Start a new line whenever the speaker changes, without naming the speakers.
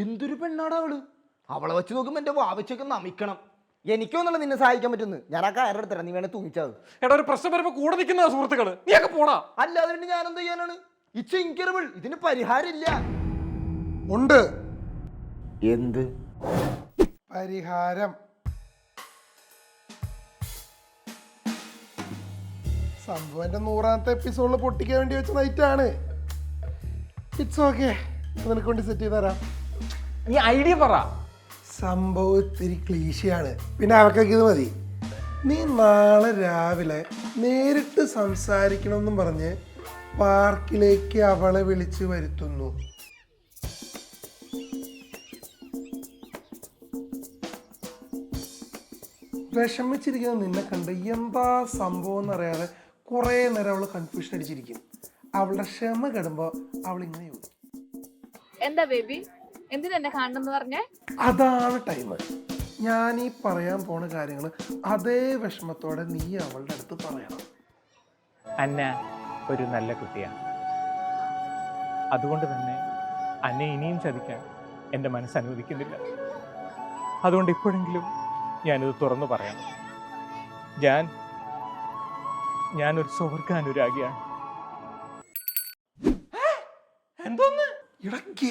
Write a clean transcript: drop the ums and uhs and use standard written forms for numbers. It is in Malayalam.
എന്തൊരു പെണ്ണാടാ അവള്. അവളെ വെച്ച് നോക്കുമ്പോ എന്റെ വാവച്ചൊക്കെ നമിക്കണം. എനിക്കൊന്നുള്ള നിന്നെ സഹായിക്കാൻ പറ്റുന്നു. ഞാൻ ആ കയറെടുത്തരാം, നീ വേണേ തൂങ്ങിച്ചത്.
എടാ ഒരു പ്രശ്നം വരുമ്പോ കൂടെ നിൽക്കുന്ന സുഹൃത്തുക്കള്, നീയൊക്കെ പോടാ.
അല്ലാതെ പിന്നെ ഞാൻ എന്ത് ചെയ്യാനാണ്? It's incredible. ഇതിന് പരിഹാരമില്ല.
ഉണ്ട്
എന്ത്
പരിഹാരം? സംഭവം എന്റെ 100ാമത്തെ എപ്പിസോഡിൽ പൊട്ടിക്കാൻ വേണ്ടി വെച്ച നൈറ്റാണ്. ഇറ്റ്സ് ഓക്കെ, നിനക്ക് വേണ്ടി സെറ്റ് ചെയ്ത് തരാം.
നീ ഐഡിയ പറ.
സംഭവം ഇത്തിരി ക്ലീശയാണ്, പിന്നെ അവക്കൊക്കെ ഇത് മതി. നീ നാളെ രാവിലെ നേരിട്ട് സംസാരിക്കണമെന്നും പറഞ്ഞ് പാർക്കിലേക്ക് അവളെ വിളിച്ചു വരുത്തുന്നു. വിഷമിച്ചിരിക്കുന്ന നിന്നെ കണ്ട് എന്താ സംഭവം എന്നറിയാതെ കുറേ നേരം അവള് കൺഫ്യൂഷൻ അടിച്ചിരിക്കും. അവളുടെ ക്ഷമ കെടുമ്പോൾ അവൾ ഇങ്ങനെ ചോദിക്കും,
എന്താ ബേബി, എന്തിനാ എന്നെ കാണണമെന്ന് പറഞ്ഞേ?
അതാണ് ടൈം. ഞാൻ ഈ പറയാൻ പോണ കാര്യങ്ങൾ അതേ വിഷമത്തോടെ നീ അവളുടെ അടുത്ത് പറയണം.
അന്ന ഒരു നല്ല കുട്ടിയാണ്. അതുകൊണ്ട് തന്നെ അന്നെ ഇനിയും ചതിക്കാൻ എൻ്റെ മനസ്സ് അനുവദിക്കുന്നില്ല. അതുകൊണ്ട് ഇപ്പോഴെങ്കിലും ഞാനിത് തുറന്നു പറയണം. ഞാനൊരു സ്വർഗാനുരാഗിയാണ്.
എന്തോന്ന്?
എടാ ഗേ,